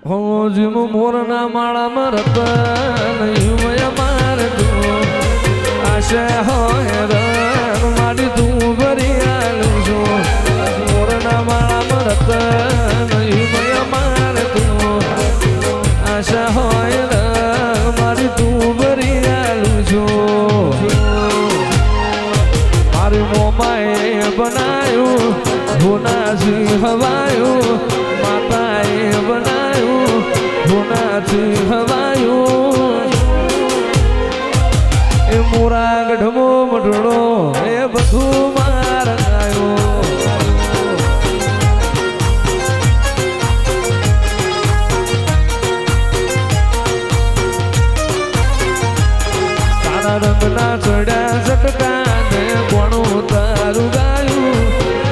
gym મોરના માળામાં રતન હિમય માર તું આશા હોય રન મારી તું ભરી આલું છું મોરના માળામાં રતન હિમય માર તું આશા હોય રન મારી તું ભરી આલું છું મારી મોમાએ બનાયું હોનાથી હવાયું માતાએ બનાયું હોનાથી હવાયું એ મોરા ગઢમો મઢડો એ બધું માર ગાયો તારા રંગના ચડ્યા ઝટકા ને કોણું તારું ગાયું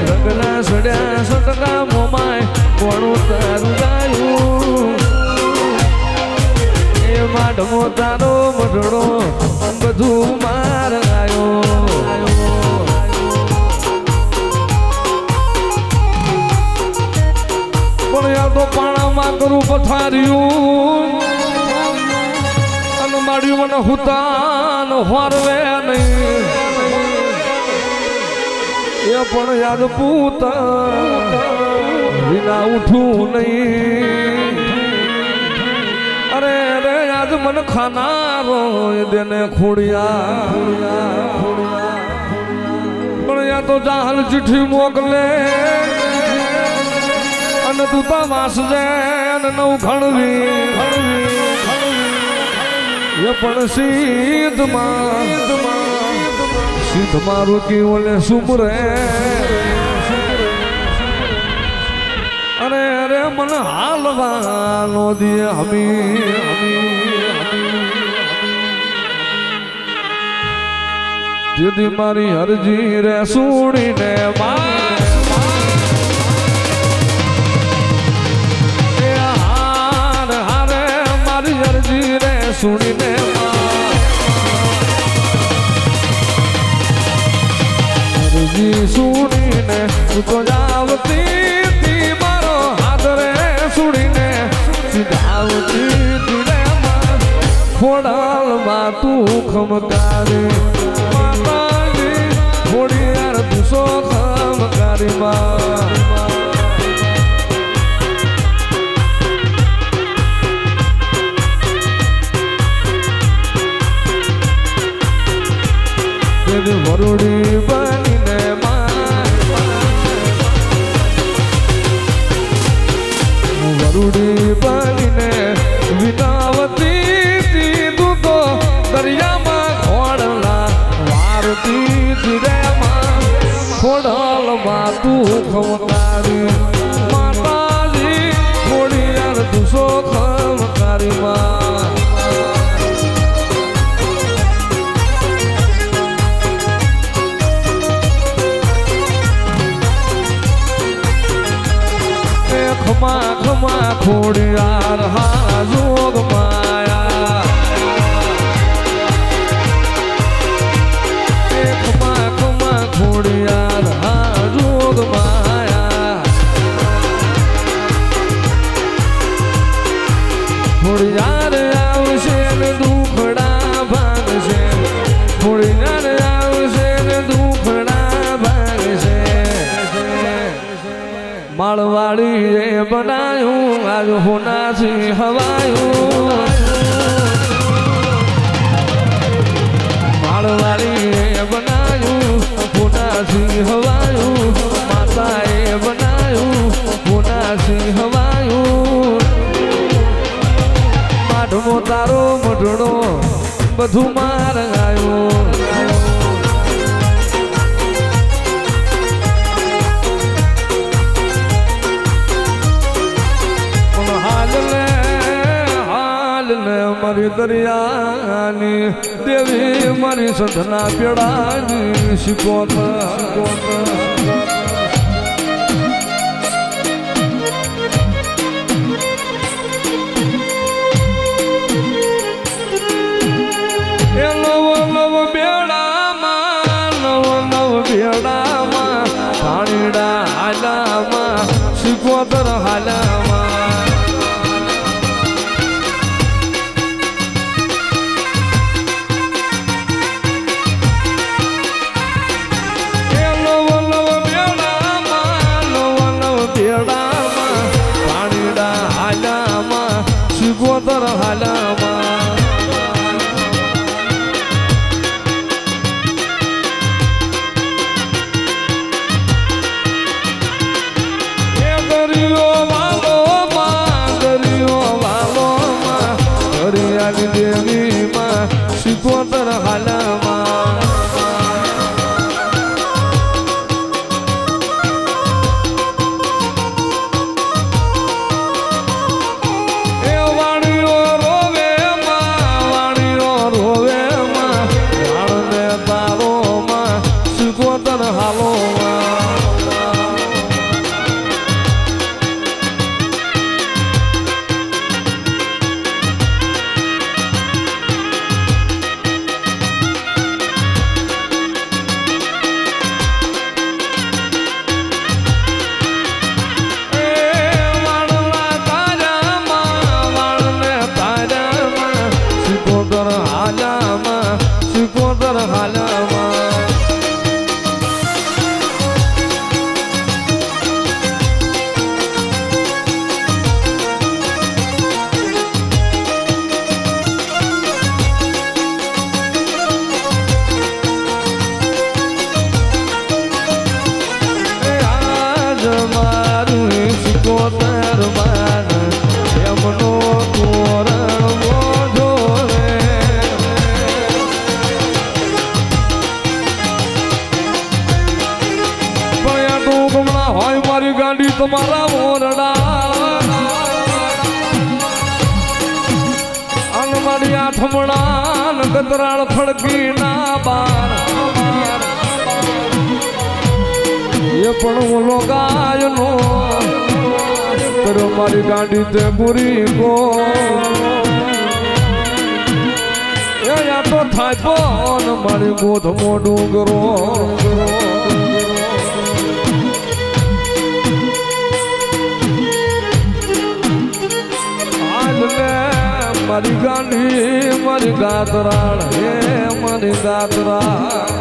રંગના ચડ્યા ઝટકા મોમાય કોણું તારું ગાયું એ માઢમો તારો મઢડો બધું માર ગાયો પણ યાર તો પાણામાં કરું પથાર્યું અને માડ્યું મને હુતાન હોરવે નહીં એ પણ યાદ પૂતા વિના ઉઠું નહીં અરે અરે યાદ મન ખાનારો દેને ખોડિયા પણ યા તો જાહલ ચિઠ્ઠી મોકલે અને તું તો વાસજે અને નવ ખણવી એ પણ સીધમાં રોકી ઓલે સુમરે અરે અરે મન હાલવાનો દે દીદી મારી હરજી રે સુણીને હારે મારી હરજી રે સુણીને હરજી સુણીને તું તો જાવતી મારો હાથ રે સુણીને સીધાવતી તીરે ખોડાલમાં તું ખમકારી માતાજી થોડી યાર તું સો ખમકારી માં વરુડી બનીને વરુડી બનીને વિતાવતી તું તો દરિયામાં ખોડલા વારતી જીરેમાં ખોડલમાં તું ખમકારી માતાજી થોડી યાર તું સો ખમકારી માં ખમા ખમા ખોડિયાર હા જોગ માયા ખમા ખમા ખોડિયાર હા જોગ માયા ખોડિયાર આવશે ને દુખડા ભાગશે ખોડિયાર આવશે ને દુખડા ભાગશે માળવાડી એ બનાયું આજ હોનાથી હવાયું માળવાડી એ બનાયું હોનાથી હવાયું માતાએ બનાયું હોનાથી હવાયું માઢમો તારો મઢડો બધું માર ગાયું મારી દરિયાની દેવી મારી સંધના પેડાની શિકોતર એ નવ નવ બેડામાં પાણીડા હાલામાં શિકોતર હાલામાં થમણા ગતરાળ ફળકી ના બાર એ પણ ઓલો ગાયનો કરો મારી ગાડી તે પૂરી ગો એ યા તો થાય પણ મારી ગોધ મોઢું કરો મારી ગાંડી મારી ગાતરાળ હે મારી ગાતરાળ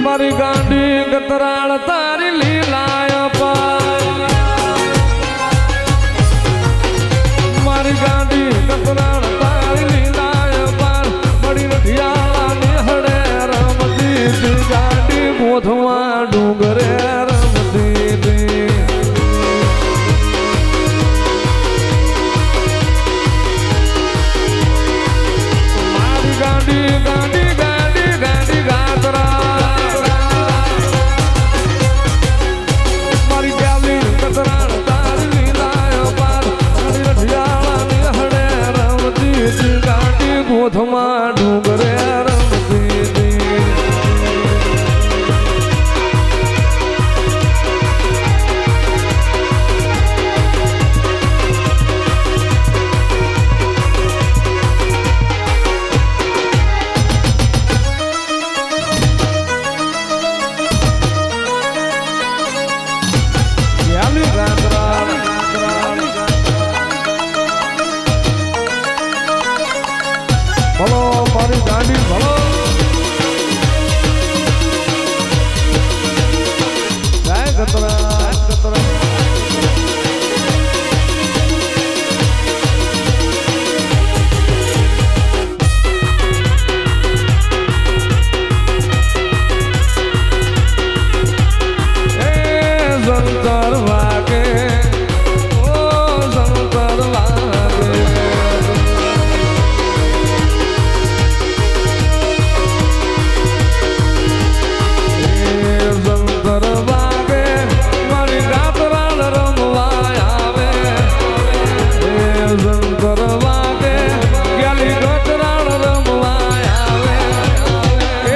મારી ગાંડી ગતરાળ તારી લીલાય પાય મારી ગાંડી ગતરાળ તારી લીલાય પાર મળી રઢિયાળા નિહળે રમતી ગાડી મોઢમાં ડુંગરે રમતી મારી ગાંડી